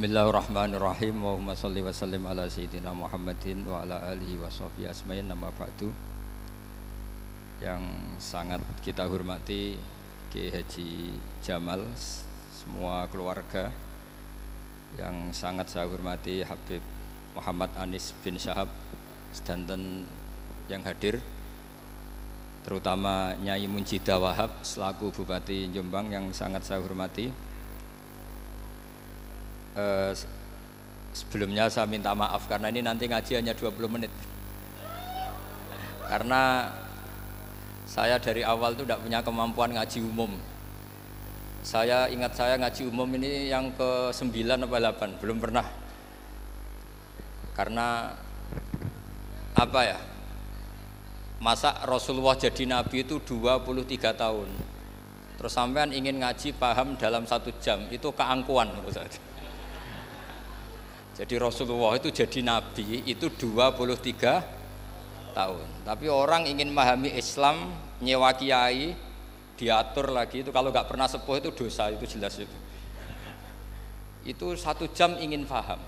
Bismillahirrahmanirrahim. Allahumma sholli wa sallim ala sayyidina Muhammadin wa ala alihi wa sahbihi asma'in. Nama ba'du. Yang sangat kita hormati Kiai Haji Jamal, semua keluarga. Yang sangat saya hormati Habib Muhammad Anis bin Syahab sedanten yang hadir, terutama Nyai Munjidah Wahab selaku Bupati Jombang yang sangat saya hormati. Sebelumnya saya minta maaf karena ini nanti ngaji hanya 20 menit karena saya dari awal itu tidak punya kemampuan ngaji umum. Saya ingat saya ngaji umum ini yang ke 9 atau 8, belum pernah. Karena apa ya, masa Rasulullah jadi Nabi itu 23 tahun, terus sampean ingin ngaji paham dalam 1 jam, itu keangkuhan menurut saya. Jadi Rasulullah itu jadi Nabi itu 23 tahun. Tapi orang ingin memahami Islam, nyewa kiai, diatur lagi, itu kalau nggak pernah sepuh itu dosa, itu jelas itu. Itu 1 jam ingin paham.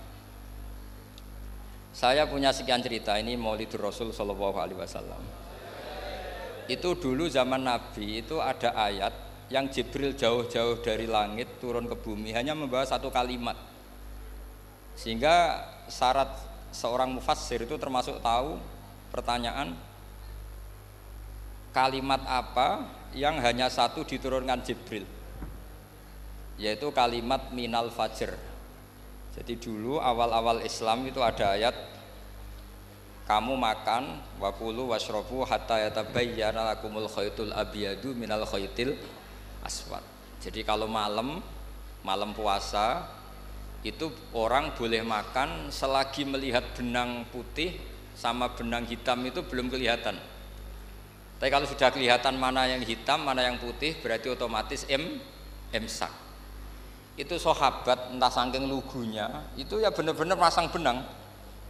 Saya punya sekian cerita, ini Maulidur Rasul Sallallahu Alaihi Wasallam. Itu dulu zaman Nabi itu ada ayat yang Jibril jauh-jauh dari langit turun ke bumi hanya membawa 1 kalimat. Sehingga syarat seorang mufassir itu termasuk tahu pertanyaan kalimat apa yang hanya 1 diturunkan Jibril, yaitu kalimat minal fajr. Jadi dulu awal-awal Islam itu ada ayat kamu makan wakulu washrobu hatta yatabayyana lakumul khaytul abyadu minal khaytil aswad. Jadi kalau malam puasa itu orang boleh makan selagi melihat benang putih sama benang hitam itu belum kelihatan. Tapi kalau sudah kelihatan mana yang hitam, mana yang putih, berarti otomatis imsak. Itu sahabat entah saking lugunya, itu ya benar-benar pasang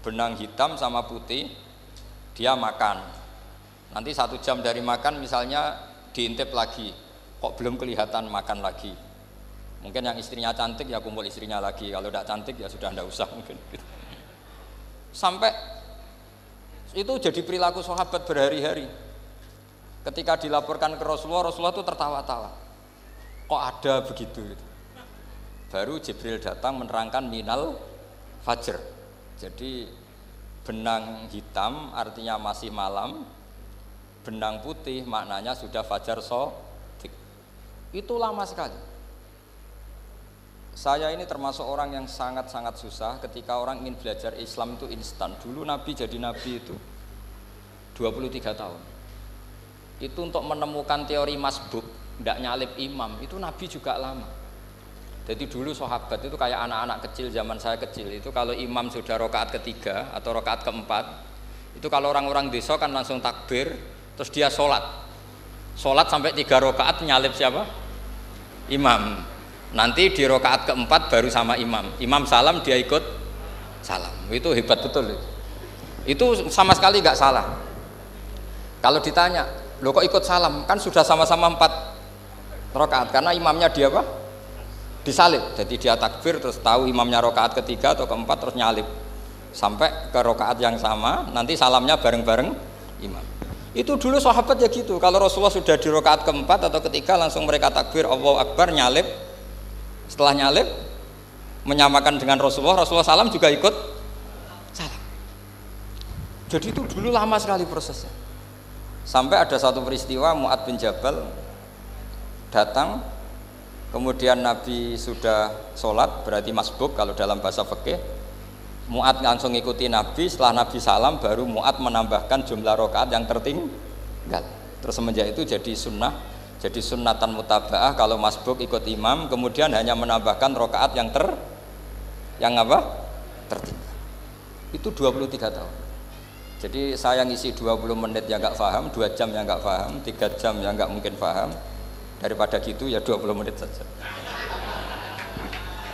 benang hitam sama putih, dia makan. Nanti 1 jam dari makan misalnya diintip lagi, kok belum kelihatan, makan lagi. Mungkin yang istrinya cantik ya kumpul istrinya lagi, kalau tidak cantik ya sudah tidak usah mungkin. Sampai itu jadi perilaku sahabat berhari-hari. Ketika dilaporkan ke Rasulullah, Rasulullah itu tertawa-tawa. Kok ada begitu? Baru Jibril datang menerangkan minal fajr. Jadi benang hitam artinya masih malam, benang putih maknanya sudah fajar shadiq. Itu lama sekali. Saya ini termasuk orang yang sangat-sangat susah ketika orang ingin belajar Islam itu instan. Dulu Nabi jadi Nabi itu 23 tahun. Itu untuk menemukan teori masbuk, tidak nyalip imam, itu Nabi juga lama. Jadi dulu sahabat itu kayak anak-anak kecil zaman saya kecil, itu kalau imam sudah rakaat ketiga atau rakaat keempat, itu kalau orang-orang desa kan langsung takbir, terus dia sholat sampai 3 rakaat nyalip siapa? Imam. Nanti di rakaat keempat baru sama imam salam dia ikut salam. Itu hebat betul itu sama sekali nggak salah. Kalau ditanya, lo kok ikut salam, kan sudah sama-sama 4 rakaat karena imamnya dia apa? Disalib. Jadi dia takbir terus tahu imamnya rakaat ketiga atau keempat terus nyalip sampai ke rakaat yang sama, nanti salamnya bareng-bareng imam. Itu dulu sahabat ya gitu. Kalau Rasulullah sudah di rakaat keempat atau ketiga langsung mereka takbir Allahu Akbar, nyalip. Setelah nyalip menyamakan dengan Rasulullah salam juga ikut salam. Jadi itu dulu lama sekali prosesnya. Sampai ada satu peristiwa Mu'ad bin Jabal datang, kemudian Nabi sudah sholat, berarti masbuk kalau dalam bahasa fikih. Mu'ad langsung ikuti Nabi, setelah Nabi salam baru Mu'ad menambahkan jumlah rakaat yang tertinggal. Terus semenjak itu jadi sunnah, jadi sunnatan mutaba'ah kalau masbuk ikut imam, kemudian hanya menambahkan rakaat yang tertinggal. Itu 23 tahun. Jadi saya ngisi 20 menit yang nggak paham, 2 jam yang nggak paham, 3 jam yang nggak mungkin paham. Daripada gitu ya 20 menit saja.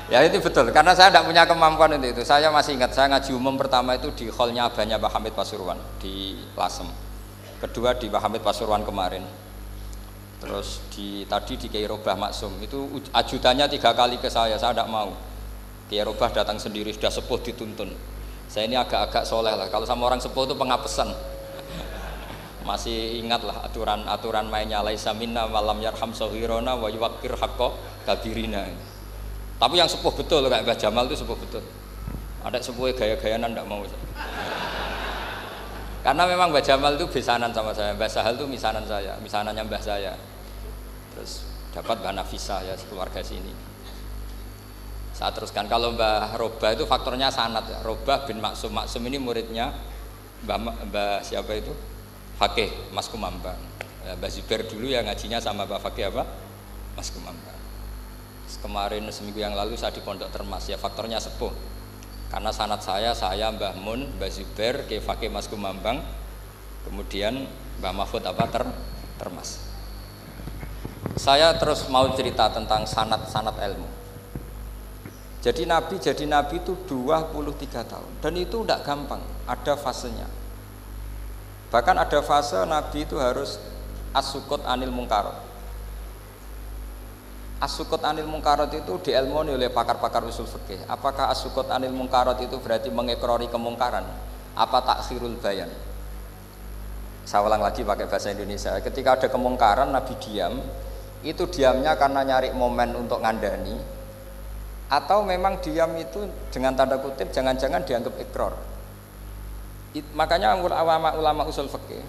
Ya itu betul, karena saya tidak punya kemampuan untuk itu. Saya masih ingat, saya ngaji umum pertama itu di hallnya abahnya Pak Hamid Pasuruan di Lasem. Kedua di Pak Hamid Pasuruan kemarin. Terus tadi di Kiai Robah Maksum itu ajudannya 3 kali ke saya tidak mau. Kiai Robah datang sendiri, sudah sepuh dituntun. Saya ini agak-agak soleh lah, kalau sama orang sepuh itu pengapesan. Masih ingat lah aturan mainnya, laisa minna malam yarham sahirona wa yuwakir hakko kabirina. Tapi yang sepuh betul kayak Mbah Jamal itu sepuh betul. Ada sepuh gaya-gayanan tidak mau. Karena memang Mbah Jamal itu besanan sama saya, Mbah Sahal itu misanan saya, misanannya Mbah saya. Terus dapat Mbah Nafisa ya keluarga sini. Saya teruskan, kalau Mbah Robah itu faktornya sanad ya. Robah bin Maksum, Maksum ini muridnya Mbah siapa itu? Fakih Mas Kumambang. Ya, Mbah Zubair dulu ya ngajinya sama Mbah Fakih apa? Mas Kumambang. Kemarin seminggu yang lalu saya di Pondok Termas ya, faktornya sepuh. Karena sanad saya Mbah Mun, Mbah Zubair, Kiai Fakih Mas Kumambang, kemudian Mbah Mahfud apa Termas. Saya terus mau cerita tentang sanad ilmu. Jadi Nabi itu 23 tahun dan itu tidak gampang, ada fasenya. Bahkan ada fase Nabi itu harus as-sukut anil mungkarat. As-sukut anil mungkarat itu diilmoni oleh pakar-pakar usul fikih. Apakah as-sukut anil mungkarat itu berarti mengekrori kemungkaran? Apa takhirul bayan? Saya ulang lagi pakai bahasa Indonesia. Ketika ada kemungkaran Nabi diam, itu diamnya karena nyari momen untuk ngandani, atau memang diam itu dengan tanda kutip jangan-jangan dianggap ikrar. Makanya ulama usul fikih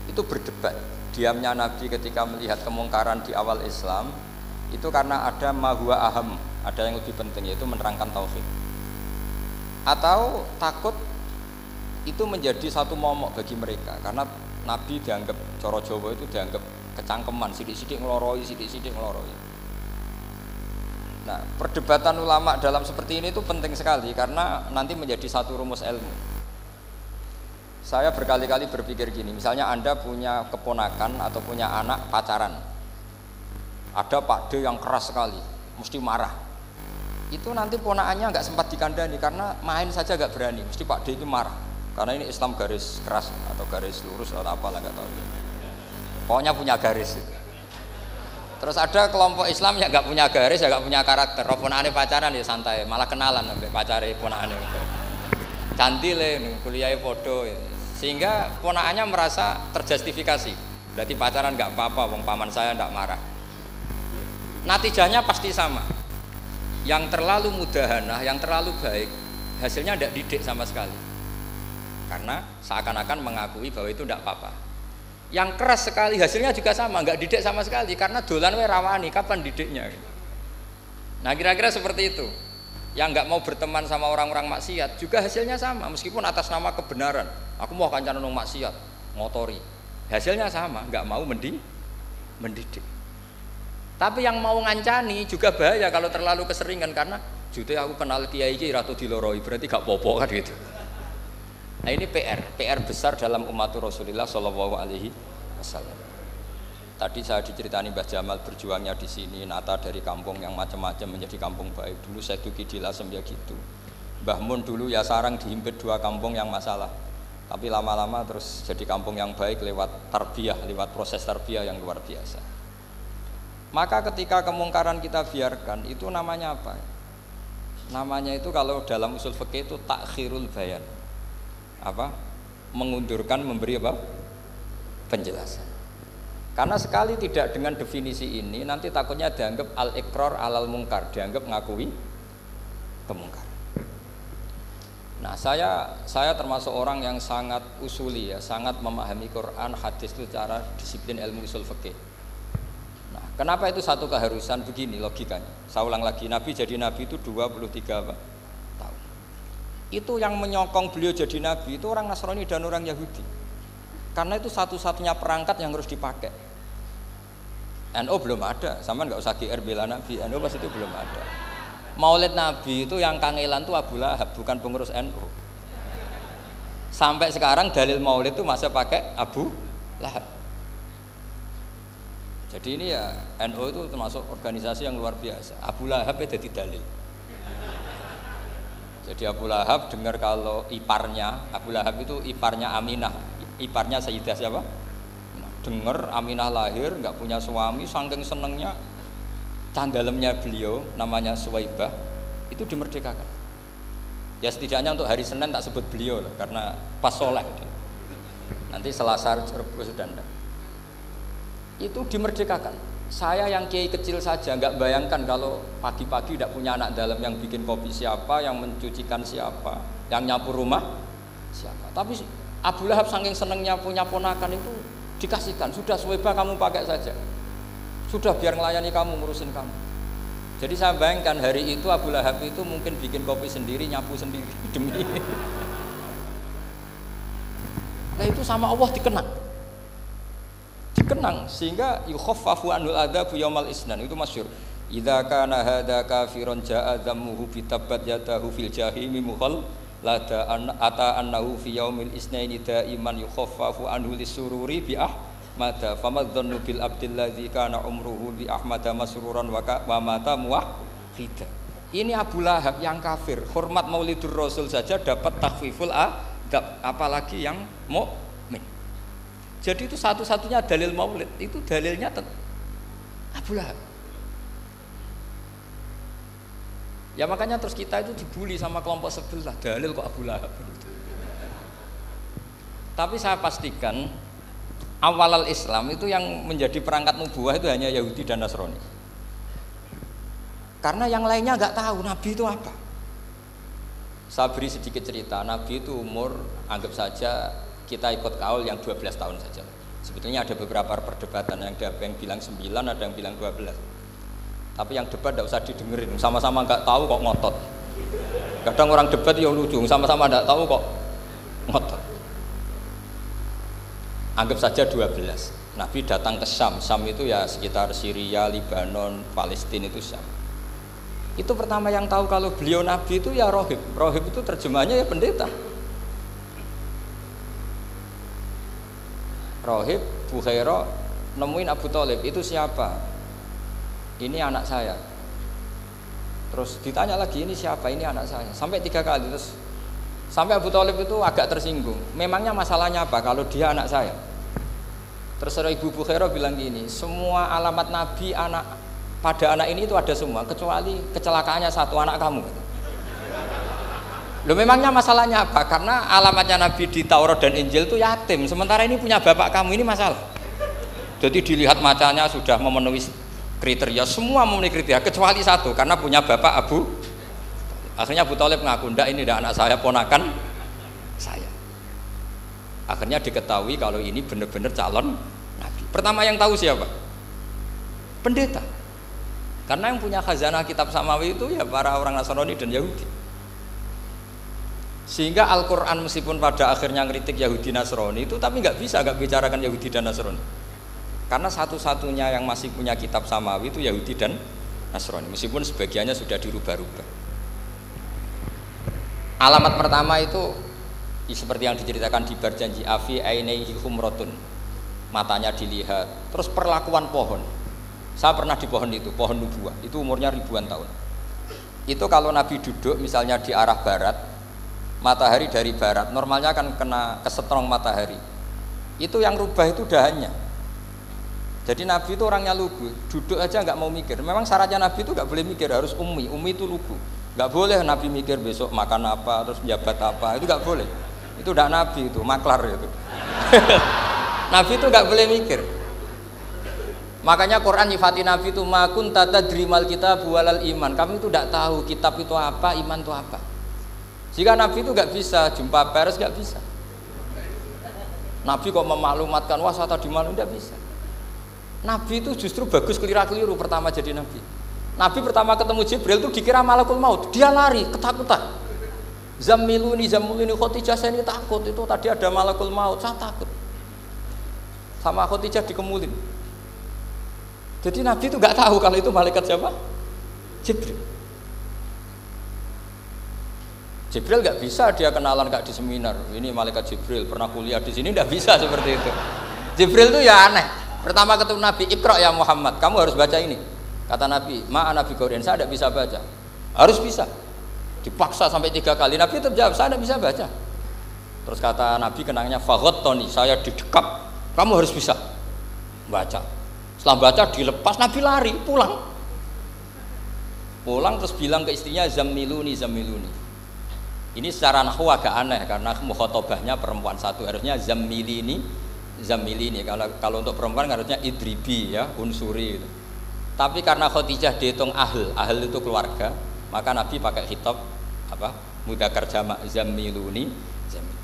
itu berdebat. Diamnya Nabi ketika melihat kemungkaran di awal Islam itu karena ada ma huwa aham, ada yang lebih penting yaitu menerangkan tauhid. Atau takut itu menjadi satu momok bagi mereka karena Nabi dianggap coro Jawa itu dianggap kecangkeman, sidik-sidik ngeloroi, sidik-sidik ngeloroi. Nah, perdebatan ulama dalam seperti ini itu penting sekali karena nanti menjadi satu rumus ilmu. Saya berkali-kali berpikir gini, misalnya Anda punya keponakan atau punya anak pacaran. Ada Pak D yang keras sekali, mesti marah. Itu nanti ponakannya nggak sempat dikandani karena main saja nggak berani, mesti Pak D itu marah. Karena ini Islam garis keras atau garis lurus atau apalah nggak tahu. Pokoknya punya garis itu. Terus ada kelompok Islam yang nggak punya garis, ya nggak punya karakter. Ponakane pacaran ya santai, malah kenalan sampai pacare ponakane. Cantile kuliah podo, sehingga ponakannya merasa terjustifikasi. Berarti pacaran nggak apa-apa, wong paman saya nggak marah. Natijahnya pasti sama. Yang terlalu mudahanah, yang terlalu baik, hasilnya tidak didik sama sekali. Karena seakan-akan mengakui bahwa itu tidak apa-apa. Yang keras sekali hasilnya juga sama, nggak didik sama sekali karena dolan we rawani, kapan didiknya? Nah kira-kira seperti itu. Yang nggak mau berteman sama orang-orang maksiat juga hasilnya sama, meskipun atas nama kebenaran. Aku mau kancan nang maksiat, ngotori. Hasilnya sama, nggak mau mendidik. Tapi yang mau ngancani juga bahaya kalau terlalu keseringan karena jute aku kenal kiai iki ratu diloroi, berarti gak popo kan gitu. Nah ini PR besar dalam umat Rasulullah Shallallahu Alaihi Wasallam. Tadi saya diceritani Mbah Jamal berjuangnya di sini, nata dari kampung yang macam-macam menjadi kampung baik. Dulu saya duki di Lasem ya gitu. Mbah Mun dulu ya sarang dihimpit 2 kampung yang masalah. Tapi lama-lama terus jadi kampung yang baik lewat tarbiyah, lewat proses tarbiyah yang luar biasa. Maka ketika kemungkaran kita biarkan, itu namanya apa? Namanya itu kalau dalam usul fikih itu takhirul bayan. Apa? Mengundurkan, memberi apa? Penjelasan. Karena sekali tidak dengan definisi ini, nanti takutnya dianggap al-iqrar alal mungkar, dianggap ngakui kemungkaran. Nah, saya termasuk orang yang sangat usuli ya, sangat memahami Quran, hadis itu secara disiplin ilmu usul fikih. Nah, kenapa itu satu keharusan begini logikanya? Saya ulang lagi, Nabi jadi Nabi itu 23 tahun. Itu yang menyokong beliau jadi Nabi itu orang Nasrani dan orang Yahudi. Karena itu satu-satunya perangkat yang harus dipakai. NU belum ada, sama nggak usah GR bela Nabi. NU pas itu belum ada. Maulid Nabi itu yang kangelan tuh Abu Lahab, bukan pengurus NU. Sampai sekarang dalil Maulid itu masih pakai Abu Lahab. Jadi ini ya NU itu termasuk organisasi yang luar biasa. Abu Lahab itu jadi dalil. Jadi Abu Lahab dengar kalau iparnya, Abu Lahab itu iparnya Aminah, iparnya Sayyidah siapa? Dengar Aminah lahir, nggak punya suami, saking senengnya, canggalemnya beliau, namanya Suwaibah, itu itu dimerdekakan. Ya setidaknya untuk hari Senin tak sebut beliau lah, karena pas sholat. Nanti Selasa Rebo sudah enggak. Itu dimerdekakan. Saya yang kiai kecil saja nggak bayangkan kalau pagi-pagi tidak punya anak dalam, yang bikin kopi siapa, yang mencucikan siapa, yang nyapu rumah siapa. Tapi Abu Lahab saking senengnya punya ponakan itu dikasihkan, sudah Suwaibah kamu pakai saja, sudah biar melayani kamu, ngurusin kamu. Jadi saya bayangkan hari itu Abu Lahab itu mungkin bikin kopi sendiri, nyapu sendiri demi ini. Nah itu sama Allah dikenang sehingga yukhaffafu anul adzabu yaumal isnan, itu masyhur. Idza kana hadza kafirun ja'a dhammuhu bi tabbat yadahu fil jahimi mukhal lada ata annahu fi yaumil isnaini daiman yukhaffafu anhu lisururi bi ahmada famadzannu bil abdil ladzi kana umruhu bi ahmada masruran wa mata muwahhida. Ini Abu Lahab yang kafir, hormat Maulidur Rasul saja dapat takhfiful adab, apalagi yang mukmin. Jadi itu satu-satunya dalil maulid, itu dalilnya Abu Lahab. Ya makanya terus kita itu dibully sama kelompok sebelah, dalil kok Abu Lahab. Tapi saya pastikan awal Islam itu yang menjadi perangkat nubuah itu hanya Yahudi dan Nasrani. Karena yang lainnya nggak tahu Nabi itu apa. Saya beri sedikit cerita, Nabi itu umur anggap saja kita ikut kaul yang 12 tahun saja. Sebetulnya ada beberapa perdebatan, yang bilang 9, ada yang bilang 12. Tapi yang debat tidak usah didengerin, sama-sama nggak tahu kok ngotot. Kadang orang debat ya lucu, sama-sama nggak tahu kok ngotot. Anggap saja 12. Nabi datang ke Syam itu ya sekitar Syria, Lebanon, Palestina itu Syam. Itu pertama yang tahu kalau beliau Nabi itu ya rohib. Rohib itu terjemahnya ya pendeta. Rohib, Bukhaira nemuin Abu Thalib, itu siapa? Ini anak saya. Terus ditanya lagi, ini siapa? Ini anak saya. Sampai 3 kali, terus sampai Abu Thalib itu agak tersinggung. Memangnya masalahnya apa kalau dia anak saya? Terus Ibu Bukhaira bilang gini, semua alamat Nabi pada anak ini itu ada semua, kecuali kecelakaannya satu, anak kamu. Loh memangnya masalahnya apa? Karena alamatnya Nabi di Taurat dan Injil itu yatim, sementara ini punya bapak kamu, ini masalah. Jadi dilihat macanya sudah memenuhi kriteria, semua memenuhi kriteria kecuali satu, karena punya bapak Abu. Akhirnya Abu Thalib ngaku, ndak, ini ndak anak saya, ponakan saya. Akhirnya diketahui kalau ini benar-benar calon Nabi. Pertama yang tahu siapa? Pendeta. Karena yang punya khazanah kitab samawi itu ya para orang Nasrani dan Yahudi. Sehingga Al-Quran meskipun pada akhirnya ngeritik Yahudi Nasrani itu, tapi nggak bicarakan Yahudi dan Nasrani. Karena satu-satunya yang masih punya kitab samawi itu Yahudi dan Nasrani, meskipun sebagiannya sudah dirubah-rubah. Alamat pertama itu seperti yang diceritakan di Berjanji, afi ainaihi humratun, matanya dilihat. Terus perlakuan pohon. Saya pernah di pohon itu, pohon nubuah, itu umurnya ribuan tahun. Itu kalau Nabi duduk misalnya di arah barat, matahari dari barat, normalnya kan kena kesetrong matahari. Itu yang rubah itu dahannya. Jadi Nabi itu orangnya lugu, duduk aja nggak mau mikir. Memang syaratnya Nabi itu nggak boleh mikir, harus ummi itu lugu. Nggak boleh Nabi mikir besok makan apa, terus menjabat apa, itu nggak boleh. Itu udah Nabi, itu maklar itu. Nabi itu nggak boleh mikir. Makanya Quran nyifati Nabi itu makun tata drimal kitab walal iman. Kami itu tidak tahu kitab itu apa, iman itu apa. Jika Nabi itu nggak bisa jumpa pers, nggak bisa. Nabi kok memaklumatkan wah saya tadi malam, nggak bisa. Nabi itu justru bagus keliru pertama jadi Nabi. Nabi pertama ketemu Jibril itu dikira malakul maut, dia lari ketakutan. Zamiluni Khotijah, saya ini takut, itu tadi ada malakul maut, saya takut. Sama Khotijah dikemulin. Jadi Nabi itu nggak tahu kalau itu malaikat siapa? Jibril. Jibril nggak bisa dia kenalan nggak di seminar. Ini malaikat Jibril pernah kuliah di sini, nggak bisa seperti itu. Jibril itu ya aneh. Pertama ketemu Nabi, Iqra ya Muhammad, kamu harus baca ini. Kata Nabi, ma'ana bi Qur'an, saya tidak bisa baca. Harus bisa. Dipaksa sampai 3 kali. Nabi tetap jawab, saya tidak bisa baca. Terus kata Nabi kenangnya, faghattani, saya didekap, kamu harus bisa baca. Setelah baca dilepas, Nabi lari pulang. Pulang terus bilang ke istrinya zammiluni zammiluni. Ini secara nahwu agak aneh karena mukhatabahnya perempuan satu, harusnya zammilini zammilini. Kalau untuk perempuan harusnya idribi ya, unsuri gitu. Tapi karena Khadijah dihitung ahl itu keluarga, maka Nabi pakai khitab apa? Mudzakkar jamak zammiluni.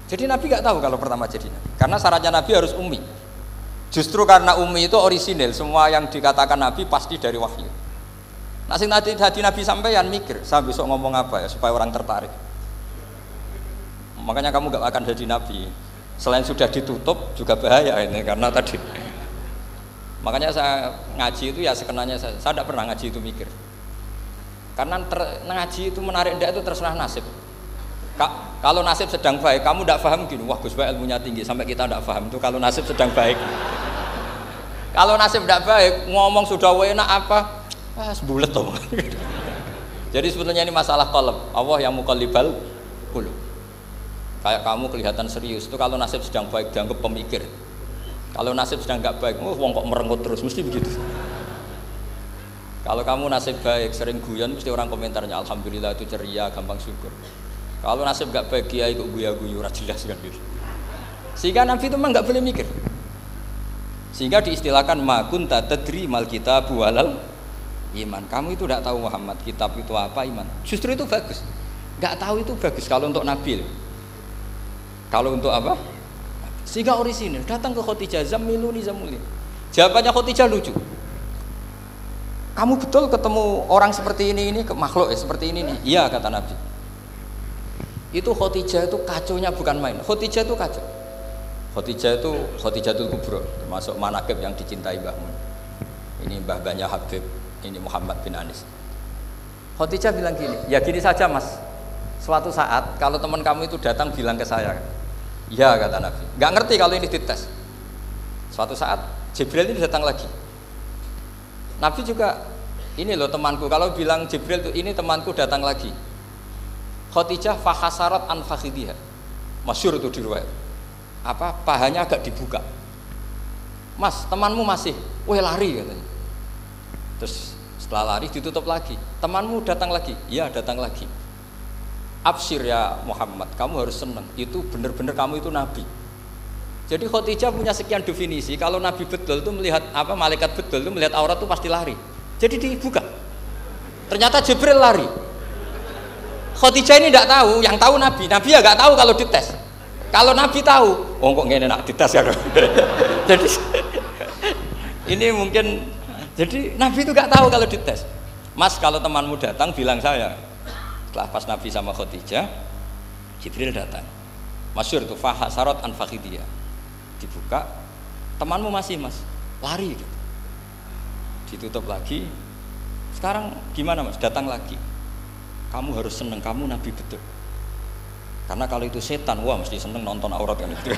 Jadi Nabi nggak tahu kalau pertama jadi Nabi. Karena syaratnya Nabi harus ummi. Justru karena ummi itu orisinil, semua yang dikatakan Nabi pasti dari wahyu. Nah, sing tadi Nabi sampeyan mikir, saya besok ngomong apa ya supaya orang tertarik. Makanya kamu gak akan jadi Nabi. Selain sudah ditutup juga bahaya ini karena tadi. Makanya saya ngaji itu ya sekenanya saya tidak pernah ngaji itu mikir. Karena ngaji itu menarik ndak itu terserah nasib. Kalau nasib sedang baik, kamu tidak paham gini, wah Gus Baik ilmunya tinggi sampai kita tidak paham itu kalau nasib sedang baik. Kalau nasib tidak baik, ngomong sudah enak apa? Sebulet toh. Jadi sebetulnya ini masalah qalb. Allah yang muqallibal qulub. Kayak kamu kelihatan serius itu kalau nasib sedang baik dianggap pemikir. Kalau nasib sedang nggak baik, wong kok merenggut terus mesti begitu. Kalau kamu nasib baik sering guyon mesti orang komentarnya alhamdulillah itu ceria, gampang syukur. Kalau nasib nggak baik kiai kok guya-guyu ora jelas kan gitu. Sehingga Nabi itu memang nggak boleh mikir. Sehingga diistilahkan ma kunta tadri mal kitabu walal iman. Kamu itu tidak tahu Muhammad, kitab itu apa, iman. Justru itu bagus. Nggak tahu itu bagus kalau untuk Nabi. Kalau untuk apa? Sehingga orisinil datang ke Khadijah zammiluni zammiluni. Jawabannya Khadijah lucu. Kamu betul ketemu orang seperti ini ke makhluk ya seperti ini nih. Iya kata Nabi. Itu Khadijah itu kacaunya bukan main. Khadijah itu kacau. Khadijah itu Khadijatul Kubra, termasuk manaqib yang dicintai Mbah Mun. Ini mbah-mbahnya Habib, ini Muhammad bin Anis. Khadijah bilang gini, ya gini saja Mas. Suatu saat kalau teman kamu itu datang bilang ke saya, ya kata Nabi. Nggak ngerti kalau ini dites. Suatu saat Jibril itu datang lagi. Nabi juga, ini loh temanku. Kalau bilang Jibril itu ini temanku datang lagi. Khadijah fahasarat an fakhidiha. Masyhur itu di riwayat. Apa pahanya agak dibuka. Mas, temanmu masih, weh lari katanya. Terus setelah lari ditutup lagi. Temanmu datang lagi, iya datang lagi. Absyir ya Muhammad, kamu harus senang. Itu benar-benar kamu itu Nabi. Jadi Khadijah punya sekian definisi. Kalau Nabi betul itu melihat apa malaikat betul itu melihat aurat itu pasti lari. Jadi dibuka. Ternyata Jibril lari. Khadijah ini tidak tahu, yang tahu Nabi. Nabi ya nggak tahu kalau dites. Kalau Nabi tahu, oh kok ngene nak dites ya. Jadi ini mungkin, jadi Nabi itu nggak tahu kalau dites. Mas kalau temanmu datang bilang saya. Setelah pas Nabi sama Khadijah, Jibril datang. Masyhur itu fahasarat an fakhidiyah. Dibuka, temanmu masih Mas, lari gitu. Ditutup lagi. Sekarang gimana Mas? Datang lagi. Kamu harus seneng, kamu Nabi betul. Karena kalau itu setan, wah mesti seneng nonton aurat kan itu.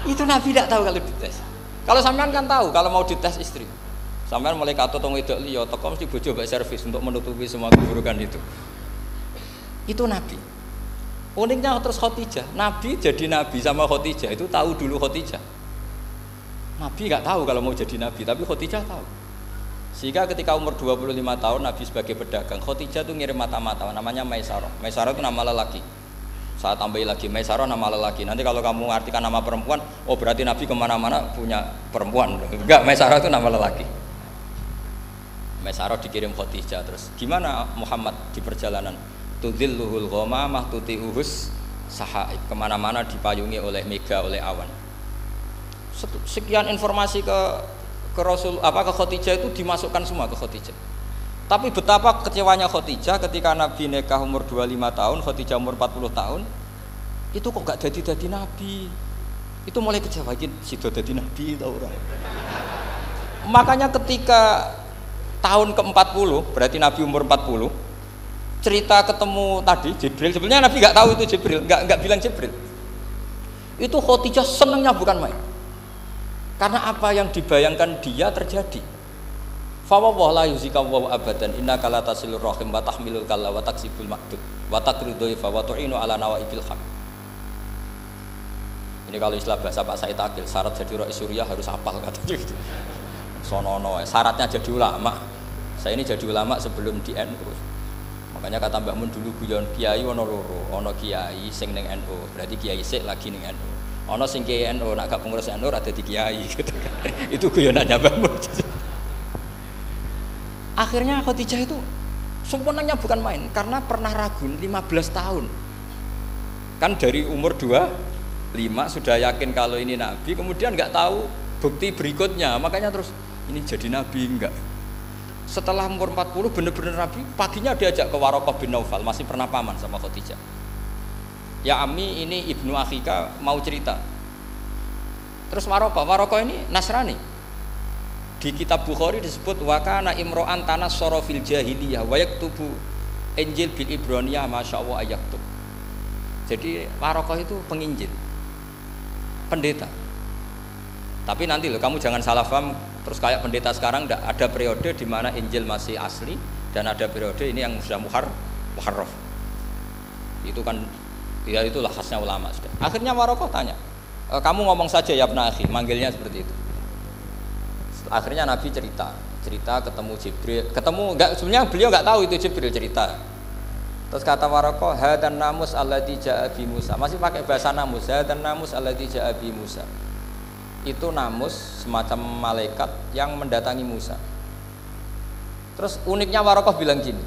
Itu Nabi tidak tahu kalau dites. Kalau sampean kan tahu kalau mau dites istri. Sampean mulai katut tong wedok liya teko mesti bojo mbak servis untuk menutupi semua keburukan itu. Itu Nabi. Uniknya terus Khadijah, Nabi jadi Nabi sama Khadijah itu tahu dulu Khadijah. Nabi nggak tahu kalau mau jadi Nabi, tapi Khadijah tahu. Sehingga ketika umur 25 tahun Nabi sebagai pedagang, Khadijah itu ngirim mata-mata namanya Maisarah. Maisarah itu nama lelaki. Saya tambahin lagi Maisarah nama lelaki. Nanti kalau kamu artikan nama perempuan, oh berarti Nabi kemana-mana punya perempuan. Enggak, Maisarah itu nama lelaki. Maisarah dikirim Khadijah. Terus gimana Muhammad di perjalanan? Tudhilluhul ghamamah tuti'uhus sahaib. Kemana-mana dipayungi oleh mega, oleh awan. Sekian informasi ke Rasul ke Khadijah itu dimasukkan semua ke Khadijah. Tapi betapa kecewanya Khadijah ketika Nabi nikah umur 25 tahun, Khadijah umur 40 tahun. Itu kok gak jadi Nabi. Itu mulai kecewa sido jadi Nabi tau ora. Makanya ketika tahun ke-40, berarti Nabi umur 40, cerita ketemu tadi Jibril, sebenarnya Nabi gak tahu itu Jibril, gak bilang Jibril. Itu Khadijah senengnya bukan main. Karena apa yang dibayangkan dia terjadi. Fa la yuzika wa abadan innaka la tasilur rahim wa tahmilul kalla wa taksibul maqdud wa taqridu fa wa tu'inu ala nawaibil haq. Ini kalau istilah bahasa Pak Said Akil, syarat jadi rais Suriah harus hafal katanya gitu. Sonono, syaratnya jadi ulama. Saya ini jadi ulama sebelum di NU. Makanya kata Mbah Mun dulu guyon kiai ono loro, ono kiai sing ning NU, berarti kiai sik lagi ning NU. Ono sing kiai NU nak gak pengurus NU ora dadi kiai gitu. Itu guyonannya Mbah Mun. Akhirnya Khadijah itu sempurnanya bukan main karena pernah ragu 15 tahun. Kan dari umur 25 sudah yakin kalau ini nabi, kemudian nggak tahu bukti berikutnya, makanya terus ini jadi nabi enggak. Setelah umur 40 bener-bener nabi, paginya diajak ke Waraqah bin Naufal, masih pernah paman sama Khadijah. Ya Ami, ini ibnu akhika mau cerita. Terus Waraqah ini Nasrani. Di kitab Bukhari disebut wa kana imro'an tanassara fil jahiliyah wa yaktubu Injil bil Ibraniyah masyaallah ayaktub. Jadi Waraqah itu penginjil, pendeta. Tapi nanti loh, kamu jangan salah paham. Terus kayak pendeta sekarang, ada periode di mana Injil masih asli dan ada periode ini yang sudah muharraf. Itu kan, ya itulah khasnya ulama sudah. Akhirnya Waraqah tanya, kamu ngomong saja ya Ibn Akhi, manggilnya seperti itu. Akhirnya Nabi cerita ketemu Jibril, sebenarnya beliau nggak tahu itu Jibril cerita. Terus kata Waraqah, hadan namus alladzi ja'a bi Musa. Masih pakai bahasa namus, hadan namus alladzi ja'a bi Musa. Itu namus semacam malaikat yang mendatangi Musa. Terus uniknya Waraqah bilang gini,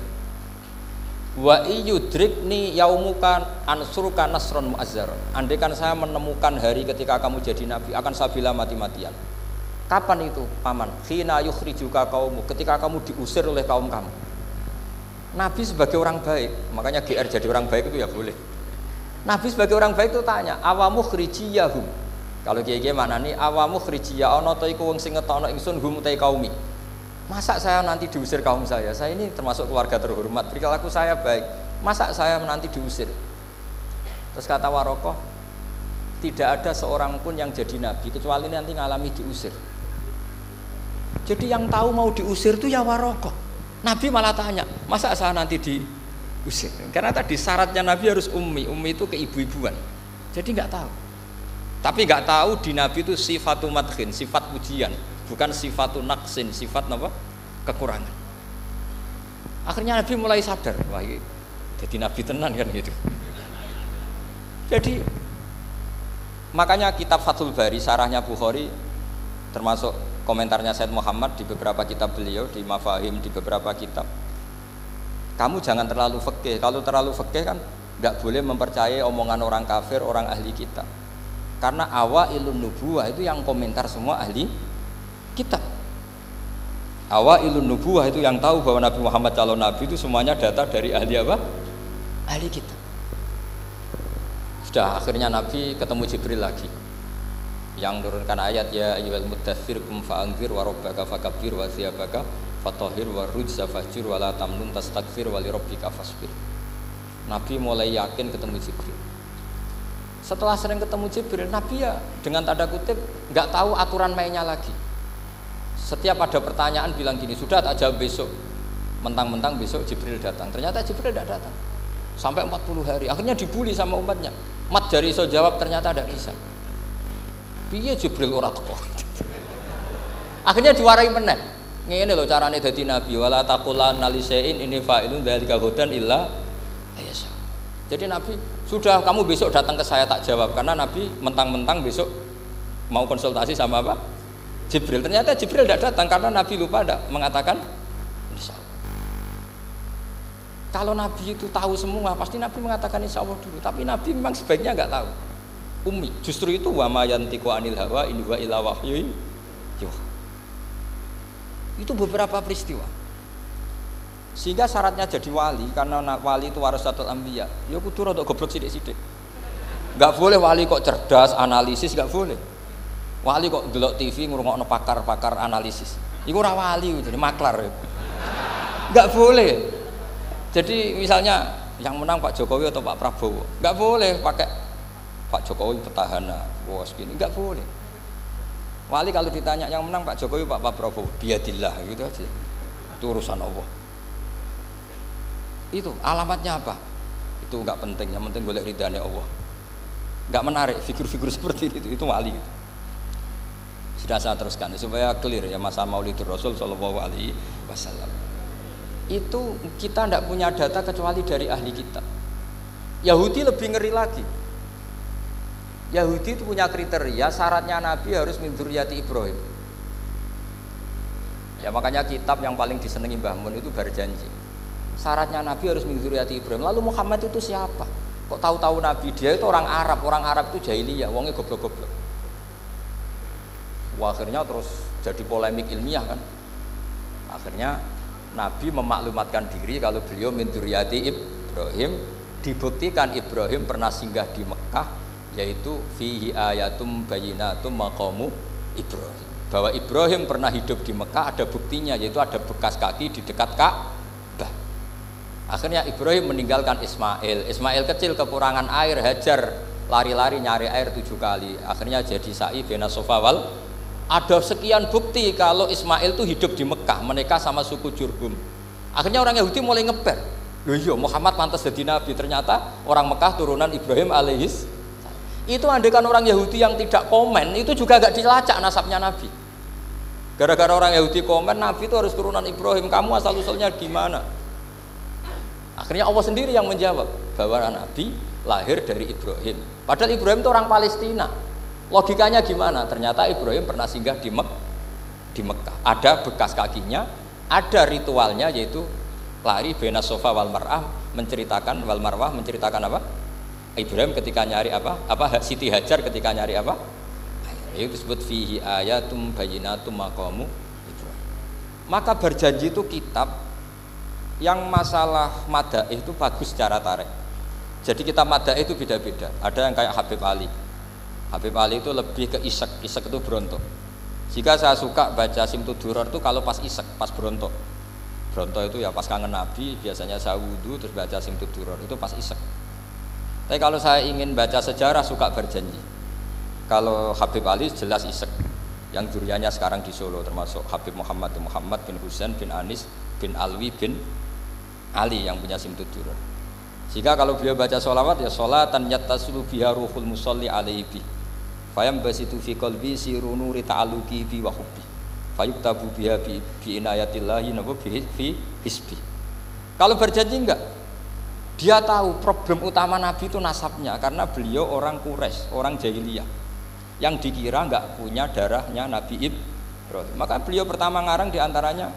wa iyudrikni yaumuka ansuruka nasron mu'azzaron. Andai kan saya menemukan hari ketika kamu jadi nabi, akan saya bila mati-matian. Kapan itu paman? Khina yukhrijuka kaumu, ketika kamu diusir oleh kaum kamu. Nabi sebagai orang baik, makanya GR jadi orang baik itu ya boleh. Nabi sebagai orang baik itu tanya, awamu khrijiyahum. Kalau kiai-kiai maknani awamu khrijiyah ana ta iku wong sing ngetokno ingsun hum ta kaumi. Masa saya nanti diusir kaum saya? Saya ini termasuk keluarga terhormat, perilaku saya baik. Masa saya nanti diusir? Terus kata Waraqah, tidak ada seorang pun yang jadi nabi kecuali nanti ngalami diusir. Jadi yang tahu mau diusir itu ya Waraqah. Nabi malah tanya, masa saya nanti diusir? Karena tadi syaratnya Nabi harus ummi itu keibu-ibuan. Jadi nggak tahu. Tapi nggak tahu di Nabi itu sifatu madkhin, sifat pujian, bukan sifatu naqsin, sifat apa? Kekurangan. Akhirnya Nabi mulai sadar, wah ini jadi Nabi tenan kan gitu. Jadi makanya kitab Fathul Bari, sarahnya Bukhari, termasuk komentarnya Said Muhammad di beberapa kitab beliau, di Mafahim, di beberapa kitab. Kamu jangan terlalu fikih. Kalau terlalu fikih kan nggak boleh mempercayai omongan orang kafir, orang ahli kitab. Karena awailun nubuwah itu yang komentar semua ahli kitab. Awailun nubuwah itu yang tahu bahwa Nabi Muhammad calon nabi itu semuanya data dari ahli apa? Ahli kitab. Sudah akhirnya Nabi ketemu Jibril lagi yang menurunkan ayat ya ayyuhal muddatsir qum fa'anzir wa rabbaka fakabbir wa thiyabaka fatahhir wa rujza fahjur wa la tamnun tastakfir wa li rabbika fasbir. Nabi mulai yakin ketemu Jibril. Setelah sering ketemu Jibril, Nabi ya dengan tanda kutip nggak tahu aturan mainnya lagi. Setiap ada pertanyaan bilang gini, sudah tak jawab besok. Mentang-mentang besok Jibril datang. Ternyata Jibril tidak datang. Sampai 40 hari. Akhirnya dibully sama umatnya. Mat jari iso jawab ternyata tidak bisa. Piye Jibril ora teko. Akhirnya diwarai meneh. Ngene lho carane dadi nabi, wala taqulanna li syai'in inni fa'ilun dzalika ghadan illa ayasha. Jadi Nabi, sudah kamu besok datang ke saya tak jawab karena Nabi mentang-mentang besok mau konsultasi sama apa? Jibril. Ternyata Jibril tidak datang karena Nabi lupa tidak mengatakan insyaallah. Kalau Nabi itu tahu semua, pasti Nabi mengatakan insyaallah dulu. Tapi Nabi memang sebaiknya nggak tahu. Ummi, justru itu wa ma yantiqu anil hawa in huwa illa wahyu yuha. Itu beberapa peristiwa. Sehingga syaratnya jadi wali, karena wali itu warasatul anbiya, ya kudu rada goblok sithik-sithik. Enggak boleh wali kok cerdas, analisis enggak boleh. Wali kok delok TV ngrungokno pakar-pakar analisis. Iku ora wali, jadi maklar. Enggak boleh. Jadi misalnya yang menang Pak Jokowi atau Pak Prabowo, enggak boleh pakai Pak Jokowi petahana, bos gini, enggak boleh. Wali kalau ditanya yang menang Pak Jokowi, Pak Prabowo, biadillah gitu aja. Itu urusan Allah. Itu alamatnya apa? Itu enggak penting, yang penting boleh ridhanya Allah. Enggak menarik figur-figur seperti itu wali. Gitu. Sudah saya teruskan supaya clear ya masa Maulidur Rasul sallallahu alaihi wasallam. itu kita tidak punya data kecuali dari ahli kitab. Yahudi lebih ngeri lagi. Yahudi itu punya kriteria syaratnya Nabi harus min dzurriyyati Ibrahim. Ya makanya kitab yang paling disenangi Mbah Mun itu Berjanji. Syaratnya Nabi harus min dzurriyyati Ibrahim. Lalu Muhammad itu siapa? Kok tahu-tahu Nabi? Dia itu orang Arab itu jahiliyah, wongnya goblok-goblok. Wah, akhirnya terus jadi polemik ilmiah kan. Akhirnya Nabi memaklumatkan diri kalau beliau min dzurriyyati Ibrahim, dibuktikan Ibrahim pernah singgah di Mekah, yaitu fihi ayatum bayyinatum maqamu Ibrahim. Bahwa Ibrahim pernah hidup di Mekah ada buktinya, yaitu ada bekas kaki di dekat Ka'bah. Akhirnya Ibrahim meninggalkan Ismail. Ismail kecil kekurangan air, Hajar lari-lari nyari air 7 kali. Akhirnya jadi sa'i bena sofa wal. Ada sekian bukti kalau Ismail itu hidup di Mekah, menikah sama suku Jurhum. Akhirnya orang Yahudi mulai ngeper. Loh iya, Muhammad pantas jadi nabi. Ternyata orang Mekah turunan Ibrahim alaihis. Itu andekan orang Yahudi yang tidak komen, itu juga gak dilacak nasabnya Nabi. Gara-gara orang Yahudi komen, Nabi itu harus turunan Ibrahim. Kamu asal-usulnya gimana? Akhirnya Allah sendiri yang menjawab bahwa Nabi lahir dari Ibrahim. Padahal Ibrahim itu orang Palestina. Logikanya gimana? Ternyata Ibrahim pernah singgah di Mekah. Ada bekas kakinya, ada ritualnya yaitu lari bena sofa wal marwah, menceritakan wal marwah menceritakan apa? Ibrahim ketika nyari apa? Siti Hajar ketika nyari apa? Itu disebut fihi ayatum bayyinatum maqamu Ibrahim. Maka Berjanji itu kitab yang masalah madaih itu bagus secara tarikh. Jadi kita madaih itu beda-beda. Ada yang kayak Habib Ali. Habib Ali itu lebih ke isek itu berontok. Jika saya suka baca Simtud Duror itu kalau pas isek, pas berontok. Berontok itu ya pas kangen Nabi, biasanya saya wudu terus baca Simtud Duror itu pas isek. Tapi kalau saya ingin baca sejarah suka Berjanji. Kalau Habib Ali jelas isek. Yang duriannya sekarang di Solo termasuk Habib Muhammad bin Husain bin Anis bin Alwi bin Ali yang punya Simtud Duror. Jika kalau beliau baca sholawat ya sholatan yattasulu biha ruhul musalli alaihi bi fayam basitu fi qalbi siru nuri ta'aluki bi wa hubbi fayuktabu biha bi inayatillahi nabu fi hisbi. Kalau Berjanji enggak, dia tahu problem utama Nabi itu nasabnya karena beliau orang Quraisy, orang jahiliyah yang dikira enggak punya darahnya Nabi Ibrahim. Maka beliau pertama ngarang diantaranya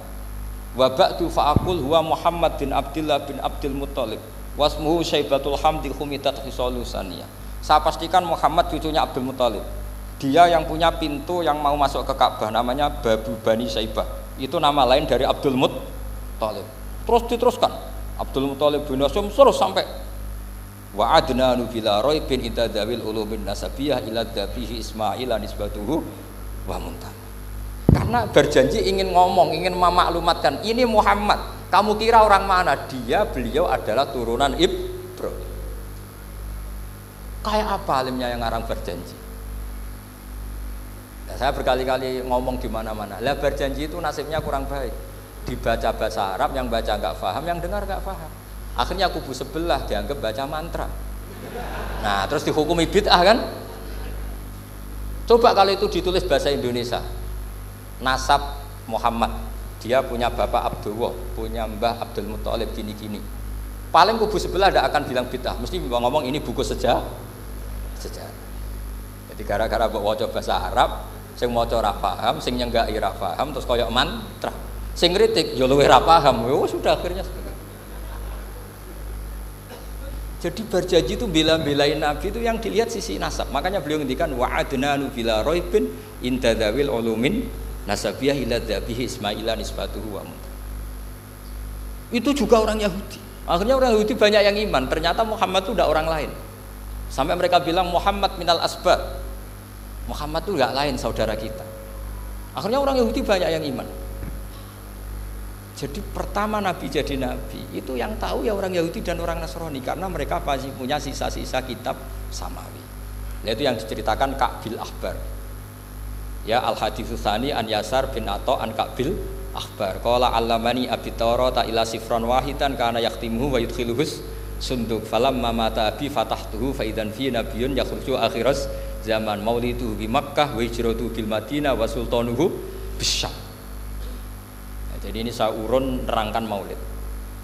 wa ba'du fa'aqul huwa Muhammad bin Abdullah bin Abdul Muttalib wasmuhu Syaibatul Hamdi khumitat khisalusaniyah. Saya pastikan Muhammad cucunya Abdul Muttalib. Dia yang punya pintu yang mau masuk ke Ka'bah namanya Babu Bani Syaibah. Itu nama lain dari Abdul Muttalib. Terus diteruskan Abdul Muttalib bin Hasyim terus sampai wa adnanu bila raibin idadzawil ulumin nasabiyah ila dzabihi Ismail nisbatuhu wa muntam. Karena Berjanji ingin ngomong, ingin memaklumatkan ini Muhammad. Kamu kira orang mana? Beliau adalah turunan Ibrahim. Kayak apa alimnya yang ngarang Berjanji? Nah, saya berkali-kali ngomong di mana-mana. Lah Berjanji itu nasibnya kurang baik. Dibaca bahasa Arab, yang baca nggak paham, yang dengar nggak paham. Akhirnya kubu sebelah dianggap baca mantra. Nah, terus dihukumi bid'ah kan? Coba kalau itu ditulis bahasa Indonesia. Nasab Muhammad, dia punya bapak Abdullah, punya mbah Abdul Muttalib gini-gini. Paling kubu sebelah tidak akan bilang bid'ah, mesti ngomong ini buku sejarah. Jadi gara-gara bawa bahasa Arab, sing maca ora paham, sing nyenggaki ora paham, terus koyok mantra. Sing kritik yo luwih ora paham. Sudah akhirnya. Jadi Berjanji itu bela-belain Nabi itu yang dilihat sisi nasab. Makanya beliau ngendikan wa adnanu bila raibin indadzawil ulumin nasabiyah ila dzabihi Ismaila nisbatuhu wa muntam. Itu juga orang Yahudi. Akhirnya orang Yahudi banyak yang iman. Ternyata Muhammad itu tidak orang lain. Sampai mereka bilang Muhammad minal asbab. Muhammad itu enggak lain saudara kita. Akhirnya orang Yahudi banyak yang iman. Jadi pertama Nabi jadi Nabi itu yang tahu ya orang Yahudi dan orang Nasrani karena mereka pasti punya sisa-sisa kitab samawi. Yaitu yang diceritakan Ka'bil Akhbar. Ya al-haditsus tsani an Yasar bin Atha an Ka'bil Akhbar. Qala allamani abi Tawrata ila sifran wahidan kana yaktimuhu wa yudkhiluhus sunduk falamma mata abi fatahtuhu fa idzan fi nabiyyun yakhruju akhiras zaman maulidu bi Makkah wa hijratu bil Madinah wa sultanuhu bisyam. Jadi ini saya urun nerangkan maulid.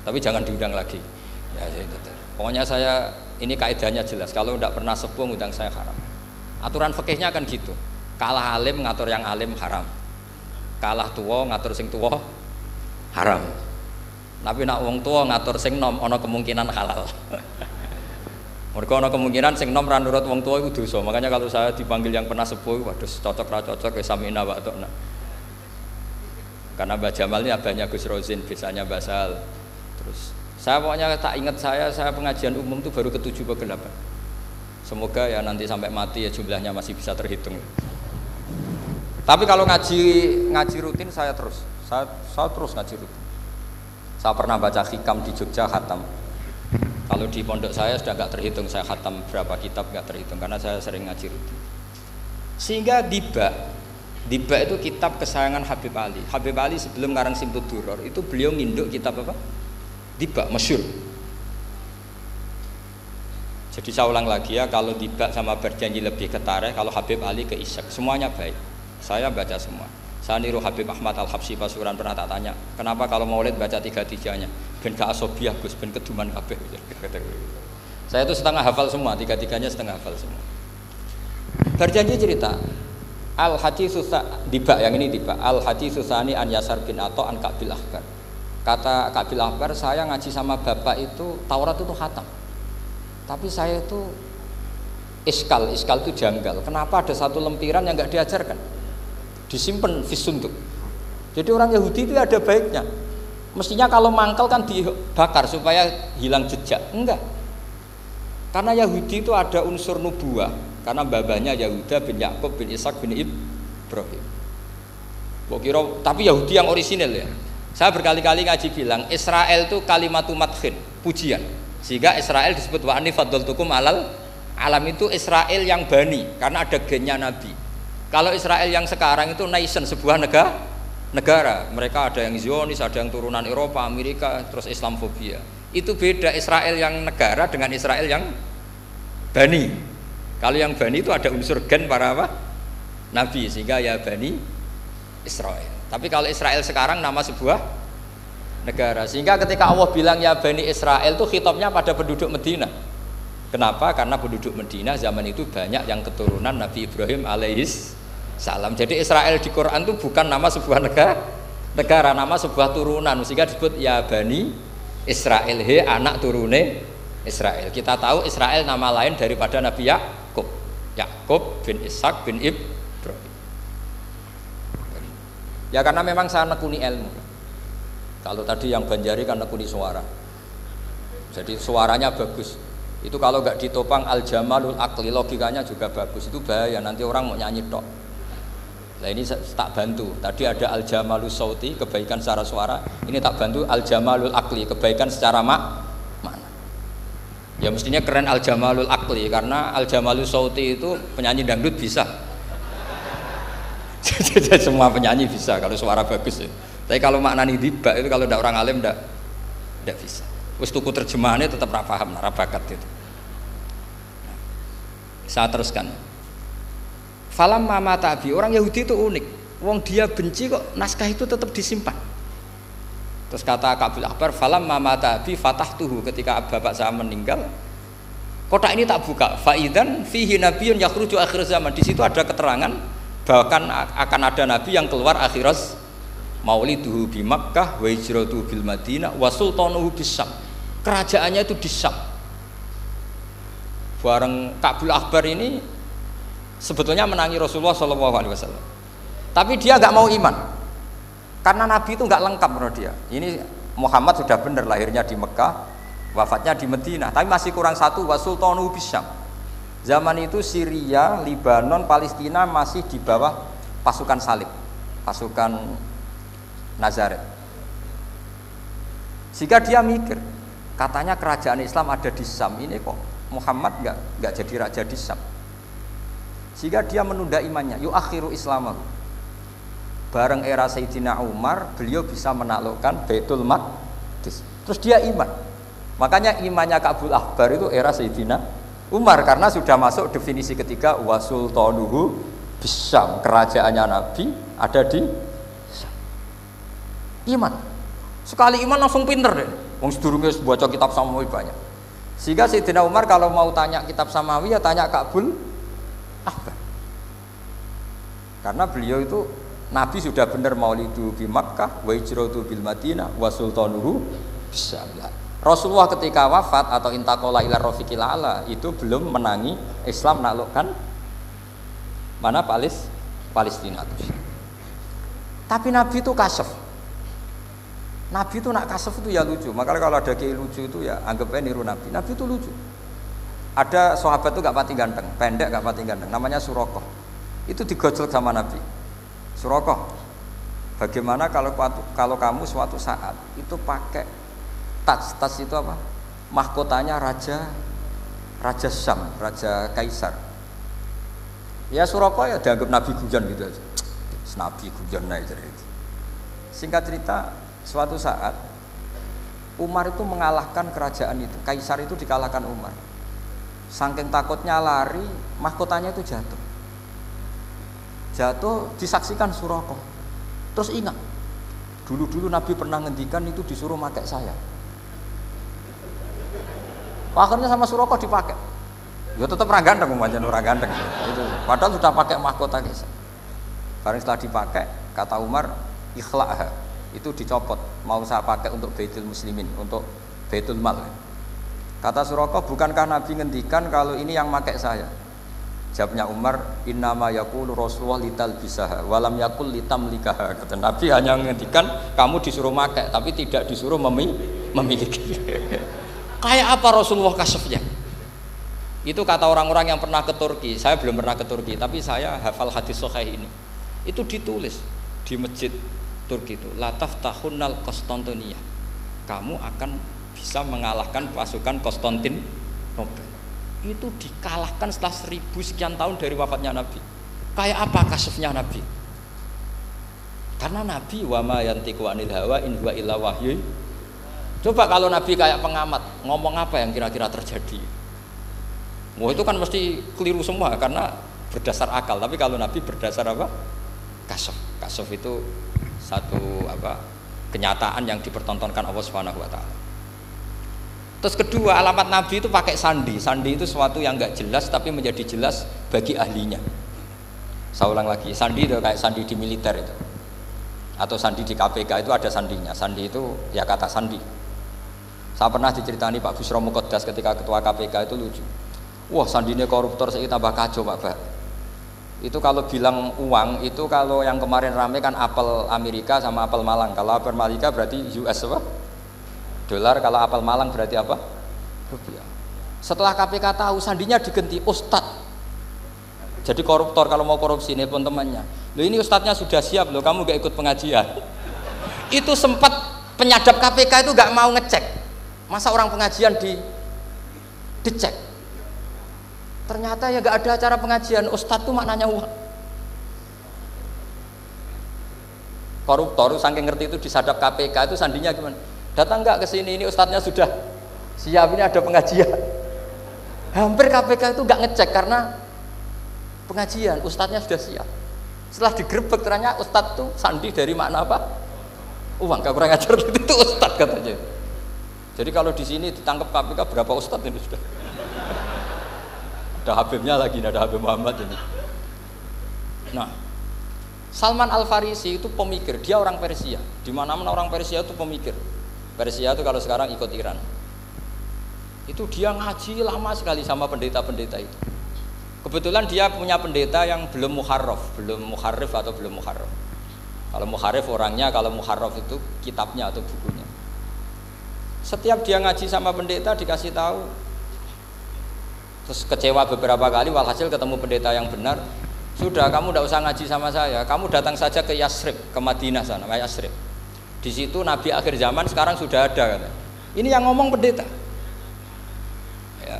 tapi jangan diundang lagi. Ya, itu. Pokoknya saya ini kaidahnya jelas. Kalau tidak pernah sepuh undang saya haram. Aturan fikihnya kan gitu. Kalah alim ngatur yang alim haram. Kalah tua ngatur sing tua haram. Tapi nak wong tua ngatur sing nom ana kemungkinan halal. Mereka ana kemungkinan sing nom ra nurut wong tua itu dosa. Makanya kalau saya dipanggil yang pernah sepuh, waduh cocok ra cocok ya samina wa ta'na. Karena Mbah Jamal ini abahnya Gus Rozin, biasanya Basal. Terus saya pokoknya tak ingat saya pengajian umum itu baru ke-7 ke 8. Semoga ya nanti sampai mati ya jumlahnya masih bisa terhitung. Tapi kalau ngaji rutin saya terus ngaji rutin. Saya pernah baca hikam di Jogja khatam. Kalau di pondok saya sudah nggak terhitung saya khatam berapa kitab, nggak terhitung karena saya sering ngaji rutin. Sehingga Diba itu kitab kesayangan Habib Ali. Habib Ali sebelum ngarang Simtud Duror itu beliau nginduk kitab apa? Diba, masyhur. Jadi saya ulang lagi ya, kalau Diba sama Berjanji lebih ke tarikh, kalau Habib Ali ke Isyak, semuanya baik. Saya baca semua. Saya niru Habib Ahmad Al-Habsyi Pasuruan, pernah tak tanya, kenapa kalau Maulid baca 3-3-nya? Ben gak asobiah Gus, ben keduman kabeh. Saya itu setengah hafal semua, 3-3-nya setengah hafal semua. Berjanji cerita, Al-Haditsu Diba, yang ini Diba. Al-Haditsu Tsani an Yasar bin Atha an Kabil Ahbar. Kata Kabil Ahbar, saya ngaji sama bapak itu Taurat itu khatam. Tapi saya itu iskal itu janggal. Kenapa ada satu lempiran yang enggak diajarkan? Disimpan fisunduk. Jadi orang Yahudi itu ada baiknya. Mestinya kalau mangkal kan dibakar supaya hilang jejak. Enggak. Karena Yahudi itu ada unsur nubuah. Karena babanya Yahuda bin Yakub bin Ishak bin Ibrahim. Tapi Yahudi yang orisinil ya. Saya berkali-kali ngaji bilang Israel itu kalimatu madhin, pujian. Sehingga Israel disebut wa anni faddaltukum alal alam, itu Israel yang bani karena ada gennya Nabi. Kalau Israel yang sekarang itu nation, sebuah negara. Mereka ada yang Zionis, ada yang turunan Eropa, Amerika, terus Islamfobia. Itu beda Israel yang negara dengan Israel yang bani. Kalau yang bani itu ada unsur gen para apa? Nabi, sehingga ya bani Israel. Tapi kalau Israel sekarang nama sebuah negara. Sehingga ketika Allah bilang ya bani Israel itu khitabnya pada penduduk Medina. Kenapa? Karena penduduk Medina zaman itu banyak yang keturunan Nabi Ibrahim alaihis salam. Jadi Israel di Quran itu bukan nama sebuah negara, nama sebuah turunan. Sehingga disebut ya bani Israel, he anak turune Israel. Kita tahu Israel nama lain daripada Nabi Yakub bin Ishak bin Ibrahim. Ya karena memang saya nekuni ilmu. Kalau tadi yang Banjari kan nekuni suara. Jadi suaranya bagus. Itu kalau nggak ditopang al-jamalul akli, logikanya juga bagus. Itu bahaya, nanti orang mau nyanyi tok. Nah ini tak bantu. Tadi ada al-jamalul sauti, kebaikan secara suara. Ini tak bantu al-jamalul akli, kebaikan secara mana? Ya mestinya keren al-jamalul akli, karena al-jamalul sauti itu penyanyi dangdut bisa. Semua penyanyi bisa kalau suara bagus ya. Tapi kalau maknani Diba itu kalau tidak orang alim tidak bisa. Wis tuku terjemahannya tetap ra paham, ra bakat itu. Saya teruskan. Falam mama tabi, orang Yahudi itu unik. Wong dia benci kok naskah itu tetap disimpan. Terus kata Kabil Ahbar, falam mama tabi fatahtuhu, ketika bapak saya meninggal, kotak ini tak buka. Faidan fihi nabiyyun yakhruju akhir zaman. Di situ ada keterangan bahkan akan ada nabi yang keluar akhirat, mauliduhu bi Makkah wa hijratuhu bil Madinah wa sultanuhu bis Syam. Kerajaannya itu di Syam. Bareng Kabil Ahbar ini sebetulnya menangi Rasulullah SAW, tapi dia nggak mau iman karena Nabi itu nggak lengkap menurut dia. Ini Muhammad sudah benar lahirnya di Mekah, wafatnya di Madinah, tapi masih kurang satu, wa sultanuhu bis Syam. Zaman itu Syria, Libanon, Palestina masih di bawah pasukan salib, pasukan Nazaret. Sehingga dia mikir, katanya kerajaan Islam ada di Syam, ini kok Muhammad nggak jadi raja di Syam. Sehingga dia menunda imannya, yuakhiru islamahu. Bareng era Sayyidina Umar, beliau bisa menaklukkan Baitul Maqdis. Terus dia iman. Makanya imannya Kabil Ahbar itu era Sayyidina Umar, karena sudah masuk definisi ketiga wa sultanuhu bisyam, kerajaannya Nabi ada di Syam. Iman. Sekali iman langsung pinter deh. Wong sedurunge baca kitab Samawi banyak. Sehingga Sayyidina Umar kalau mau tanya kitab Samawi ya tanya Ka'bul Ahbar. Karena beliau itu Nabi sudah benar maulidu bi Makkah wa hijratu bil Madinah wa sultanuhu bisyam. Rasulullah ketika wafat atau intaqala ila rafiqil ala itu belum menangi Islam menaklukkan mana Palestina. Tapi Nabi itu kasef. Nabi itu nak kasef itu ya lucu. Makanya kalau ada kiai lucu itu ya anggapnya niru Nabi. Nabi itu lucu. Ada sahabat itu gak pati ganteng, pendek gak pati ganteng. Namanya Surakoh. Itu digojol sama Nabi. Surakoh, bagaimana kalau kamu suatu saat itu pakai tas itu apa? Mahkotanya Raja Syam, Raja Kaisar. Ya Surakoh ya dianggap Nabi guyon gitu aja. Nabi guyon aja itu. Singkat cerita, suatu saat Umar itu mengalahkan kerajaan itu. Kaisar itu dikalahkan Umar. Saking takutnya lari, mahkotanya itu jatuh. Jatuh disaksikan Surakoh. Terus ingat, dulu Nabi pernah ngendikan itu disuruh pakai saya. Akhirnya sama Surakoh dipakai. Ya tetap orang ganteng, orang ganteng. Itu. Padahal sudah pakai mahkota Kaisar. Barang setelah dipakai, kata Umar, ikhla'ha, itu dicopot, mau saya pakai untuk Baitul Muslimin, untuk Baitul Mal. Kata Surakoh, bukankah Nabi ngendikan kalau ini yang pakai saya? Jawabnya Umar, innama yaqulu Rasulullah lital bisaha, walam yaqul litamlikaha. Kata Nabi hanya ngendikan kamu disuruh pakai, tapi tidak disuruh memiliki. Kayak apa Rasulullah kasefnya? Itu kata orang-orang yang pernah ke Turki. Saya belum pernah ke Turki, tapi saya hafal hadis sahih ini. Itu ditulis di masjid Turki itu, la taftahunnal Konstantiniyah, kamu akan bisa mengalahkan pasukan Konstantinopel. Itu dikalahkan setelah 1000 sekian tahun dari wafatnya Nabi. Kayak apa kasufnya Nabi? Karena Nabi wa ma yantiqu anil hawa in huwa illa wahyu. Coba kalau Nabi kayak pengamat, ngomong apa yang kira-kira terjadi? Wah itu kan mesti keliru semua karena berdasar akal. Tapi kalau Nabi berdasar apa? Kasuf itu satu apa kenyataan yang dipertontonkan Allah Subhanahu wa taala. Terus kedua, alamat Nabi itu pakai sandi. Sandi itu sesuatu yang enggak jelas tapi menjadi jelas bagi ahlinya. Saya ulang lagi, sandi itu kayak sandi di militer itu. Atau sandi di KPK itu ada sandinya. Sandi itu ya kata sandi. Saya pernah diceritani Pak Busro Muqaddas ketika ketua KPK itu lucu. Wah, sandinya koruptor saya tambah kacau Pak. Itu kalau bilang uang itu kalau yang kemarin rame kan apel Amerika sama apel Malang. Kalau apel Amerika berarti US apa? Dolar. Kalau apel Malang berarti apa? Rupiah. Setelah KPK tahu sandinya diganti Ustadz. Jadi koruptor kalau mau korupsi ini pun temannya. Loh ini Ustadznya sudah siap loh, kamu gak ikut pengajian. Itu sempat penyadap KPK itu gak mau ngecek. Masa orang pengajian dicek. Ternyata ya gak ada acara pengajian, Ustadz tuh maknanya uang. Koruptor saking ngerti itu disadap KPK itu sandinya gimana? Datang nggak ke sini, ini Ustadznya sudah siap, ini ada pengajian. Hampir KPK itu nggak ngecek karena pengajian, Ustadznya sudah siap. Setelah digerebek ternyata Ustadz tuh sandi dari makna apa? Uang, gak kurang ajar gitu, itu Ustadz katanya. Jadi kalau di sini ditangkap KPK berapa Ustadz ini sudah? Ada Habibnya lagi, ada Habib Muhammad ini. Nah, Salman Al Farisi itu pemikir, dia orang Persia. Di mana-mana orang Persia itu pemikir. Persia itu kalau sekarang ikut Iran. Itu dia ngaji lama sekali sama pendeta-pendeta itu. Kebetulan dia punya pendeta yang belum muharraf, belum muharrif atau belum muharraf. Kalau muharrif orangnya, kalau muharraf itu kitabnya atau bukunya. Setiap dia ngaji sama pendeta dikasih tahu. Terus kecewa beberapa kali, walhasil ketemu pendeta yang benar. Sudah, kamu tidak usah ngaji sama saya. Kamu datang saja ke Yasrib, ke Madinah sana, Yasrib. Di situ Nabi akhir zaman sekarang sudah ada. Kata. Ini yang ngomong pendeta. Ya.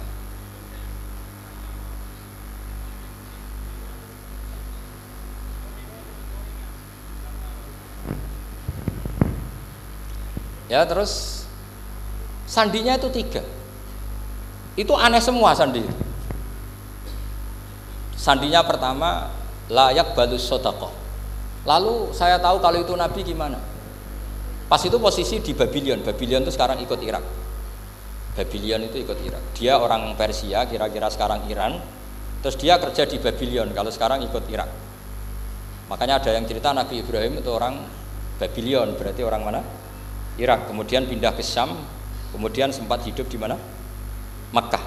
Ya terus sandinya itu 3. Itu aneh semua sandi. Sandinya pertama layak balus sodaqah. Lalu saya tahu kalau itu Nabi gimana? Pas itu posisi di Babylon. Babylon itu sekarang ikut Irak. Babylon itu ikut Irak. Dia orang Persia, kira-kira sekarang Iran. Terus dia kerja di Babylon, kalau sekarang ikut Irak. Makanya ada yang cerita Nabi Ibrahim itu orang Babylon, berarti orang mana? Irak. Kemudian pindah ke Syam, kemudian sempat hidup di mana? Makkah.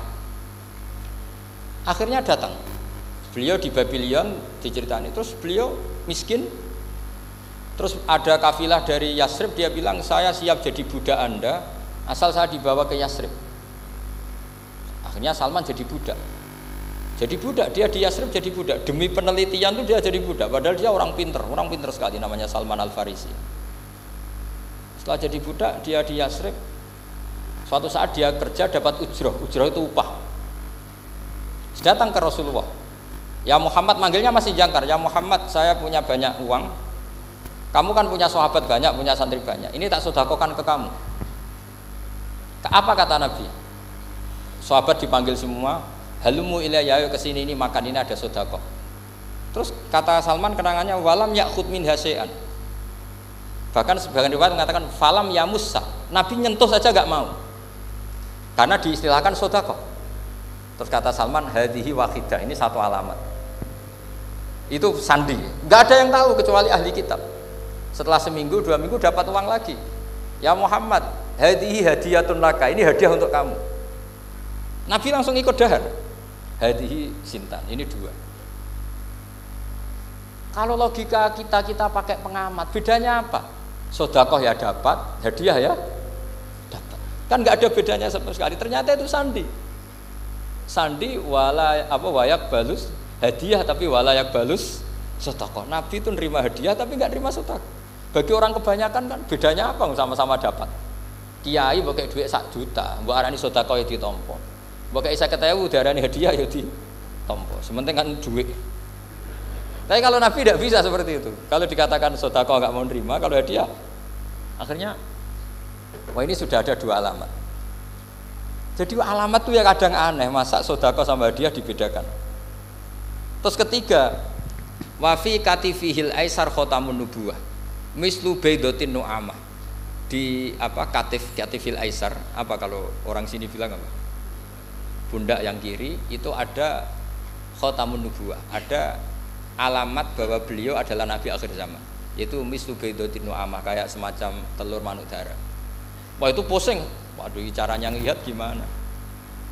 Akhirnya datang. Beliau di Babylon diceritain. Terus beliau miskin. Terus ada kafilah dari Yasrib, dia bilang saya siap jadi budak Anda asal saya dibawa ke Yasrib. Akhirnya Salman jadi budak. Jadi budak, dia di Yasrib jadi budak. Demi penelitian tuh dia jadi budak. Padahal dia orang pinter sekali, namanya Salman Al-Farisi. Setelah jadi budak, dia di Yasrib. Suatu saat dia kerja dapat ujroh itu upah. Datang ke Rasulullah. Ya Muhammad, manggilnya masih jangkar. Ya Muhammad, saya punya banyak uang. Kamu kan punya sahabat banyak, punya santri banyak. Ini tak sedekahkan ke kamu. Apa kata Nabi? Sahabat dipanggil semua, halumu ilayya, kesini ini makan, ini ada sedekah. Terus kata Salman kenangannya walam ya'khud min hasya'an. Bahkan sebagian riwayat mengatakan falam yamussa. Nabi nyentuh saja enggak mau. Karena diistilahkan sedekah. Terus kata Salman hadhihi wahidah, ini satu alamat. Itu sandi. Enggak ada yang tahu kecuali ahli kitab. Setelah seminggu, 2 minggu dapat uang lagi. Ya Muhammad, hadhihi hadiyatun laka, ini hadiah untuk kamu. Nabi langsung ikut dahar. Hadhihi sintan, ini 2. Kalau logika kita pakai pengamat, bedanya apa? Sedekah ya dapat, hadiah ya dapat. Kan nggak ada bedanya sama sekali. Ternyata itu sandi. Sandi wayak balus hadiah tapi walayak balus sedekah. Nabi itu nerima hadiah tapi nggak nerima sedekah. Bagi orang kebanyakan kan bedanya apa? Sama-sama dapat. Kiai pakai duit 1 juta, mbok arani sedekah ya ditampa. Mbok kayak 50.000 diarani hadiah ya ditampa. Sementing kan duit. Tapi kalau Nabi tidak bisa seperti itu. Kalau dikatakan sedekah nggak mau nerima, kalau hadiah akhirnya wah ini sudah ada 2 alamat. Jadi alamat tuh ya kadang aneh, masa sedekah sama hadiah dibedakan. Terus ketiga, wa fi katifihil aisar khatamun nubuwah. Mislu baidatin nu'amah. Di katifil aisar, apa kalau orang sini bilang apa? Pundak yang kiri itu ada khatamun nubuwah, ada alamat bahwa beliau adalah nabi akhir zaman. Yaitu mislu baidatin nu'amah, kayak semacam telur manuk dara. Wah itu pusing. Waduh, caranya ngelihat gimana?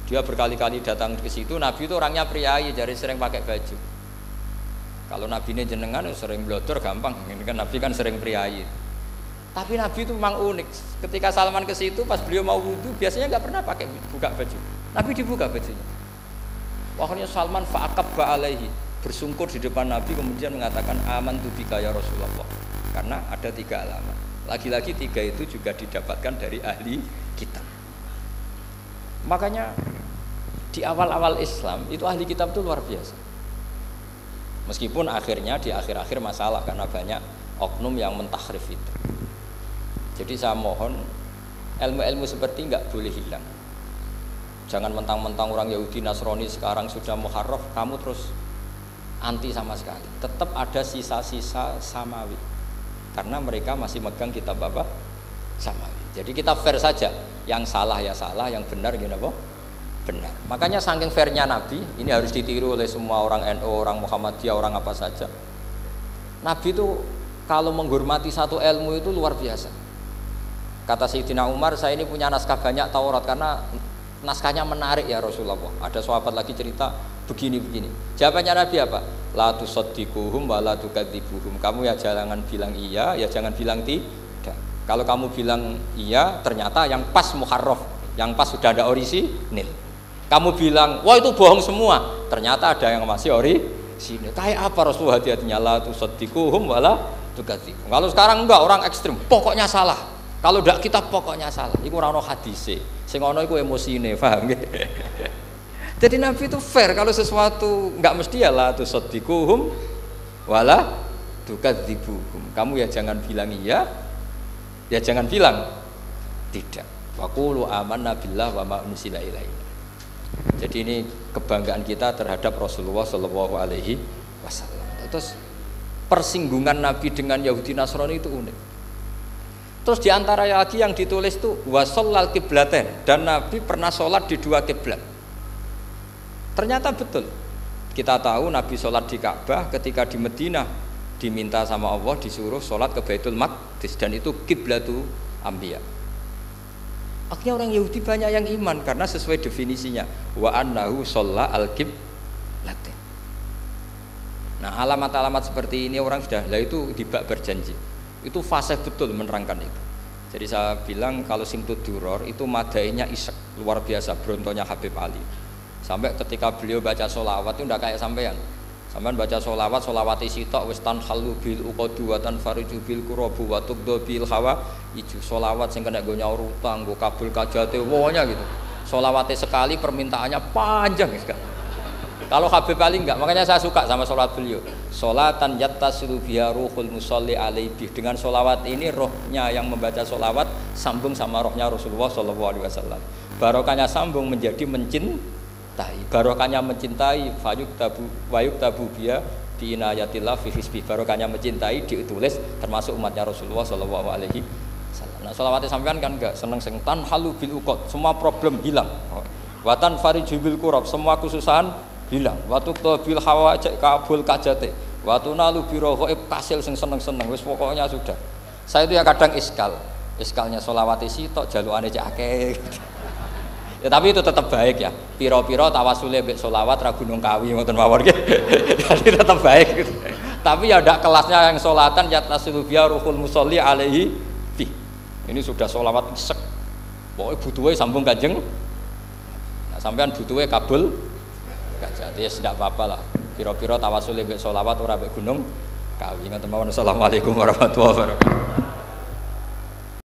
Dia berkali-kali datang ke situ. Nabi itu orangnya priayi, jadi sering pakai baju. Kalau Nabi ini jenengan sering blodor gampang, ini kan Nabi kan sering priayi. Tapi Nabi itu memang unik. Ketika Salman ke situ, pas beliau mau wudu, biasanya nggak pernah pakai buka baju. Nabi dibuka bajunya. Akhirnya Salman fa'aqabba alaihi, bersungkur di depan Nabi, kemudian mengatakan amantu bika ya Rasulullah. Karena ada 3 alamat. Lagi-lagi 3 itu juga didapatkan dari ahli kitab. Makanya di awal-awal Islam itu ahli kitab itu luar biasa. Meskipun akhirnya di akhir-akhir masalah karena banyak oknum yang mentahrif itu. Jadi saya mohon ilmu-ilmu seperti nggak boleh hilang. Jangan mentang-mentang orang Yahudi Nasrani sekarang sudah muharraf, kamu terus anti sama sekali. Tetap ada sisa-sisa samawi. Karena mereka masih megang kitab apa? Samawi. Jadi kita fair saja. Yang salah ya salah, yang benar gini apa? Benar. Makanya saking fairnya Nabi, ini harus ditiru oleh semua orang NU, orang Muhammadiyah, orang apa saja. Nabi itu kalau menghormati satu ilmu itu luar biasa. Kata Sayyidina Umar, saya ini punya naskah banyak Taurat karena naskahnya menarik ya Rasulullah. Ada sahabat lagi cerita begini-begini. Jawabannya Nabi apa? La tusaddiquhum wa la tukadzibuhum. Kamu ya jangan bilang iya, ya jangan bilang tidak. Kalau kamu bilang iya, ternyata yang pas muharraf, yang pas sudah ada orisinil. Kamu bilang, wah itu bohong semua, ternyata ada yang masih orisinil. Kayak apa Rasulullah hati-hatinya? La tusaddiquhum wa la tukadzibuhum. Kalau sekarang enggak, orang ekstrim, pokoknya salah. Kalau tidak kita pokoknya salah. Iku ora ono hadise. Sing ono iku emosine, paham nggih? Jadi Nabi itu fair, kalau sesuatu enggak mesti ya la tusaddiquhum wa la tukadzibuhum. Kamu ya jangan bilang iya, ya jangan bilang tidak. Wa qulu amanna billah wa ma unzila ilaina. Jadi ini kebanggaan kita terhadap Rasulullah Shallallahu Alaihi Wasallam. Terus persinggungan Nabi dengan Yahudi Nasrani itu unik. Terus diantara lagi yang ditulis itu wasallal kiblaten, dan Nabi pernah sholat di 2 kiblat. Ternyata betul. Kita tahu Nabi sholat di Ka'bah, ketika di Madinah diminta sama Allah disuruh sholat ke Baitul Maqdis, dan itu kiblatu Anbiya. Akhirnya orang Yahudi banyak yang iman karena sesuai definisinya wa annahu sholla al kiblaten. Nah, alamat-alamat seperti ini orang sudah, lah itu dibak berjanji. Itu fase betul menerangkan itu. Jadi saya bilang kalau Simtud Duror itu madainya isek luar biasa, brontonya Habib Ali. Sampai ketika beliau baca sholawat itu tidak kayak sampean. Sampean baca sholawat, sholawat sitok wis tanhalu bil uqadu wa tanfariju bil qurabu wa tuqdu bil hawa iju. Sholawat sing kena go nyaur utang, go kabul kajate wonya gitu. Sholawatnya sekali permintaannya panjang sekali. Kalau Habib Ali enggak, makanya saya suka sama sholat beliau. Sholatan yattasilu biha ruhul musalli alaihi. Dengan sholawat ini rohnya yang membaca sholawat sambung sama rohnya Rasulullah SAW. Barokahnya sambung menjadi mencintai. Barokahnya mencintai wayuk tabu biha bi inayatillah fi hisbi. Barokahnya mencintai ditulis termasuk umatnya Rasulullah SAW. Nah, sholawatnya sampean kan enggak seneng tan halu bil uqad, semua problem hilang. Watan fariju bil kurab, semua kesusahan hilang. Waktu bil hawa cek kabul kajate. Waktu nalu biro ghaib kasil sing seneng-seneng wis pokoknya sudah. Saya itu ya kadang iskalnya sholawat sitok jalukane cek akeh. Ya tapi itu tetap baik ya. Piro-piro tawasule mbek sholawat ra gunung kawi ngoten mawon nggih. Jadi tetap baik gitu. Tapi ya ndak kelasnya yang sholatan yatasilu biya ruhul musolli alaihi fi. Ini sudah sholawat isek. Pokoke butuhe sambung Kanjeng. Nah, sampean butuhe kabul jadi ya tidak apa-apa lah. Piro-piro tawasul mbek sholawat ora mbek gunung kawi. Assalamualaikum warahmatullahi wabarakatuh.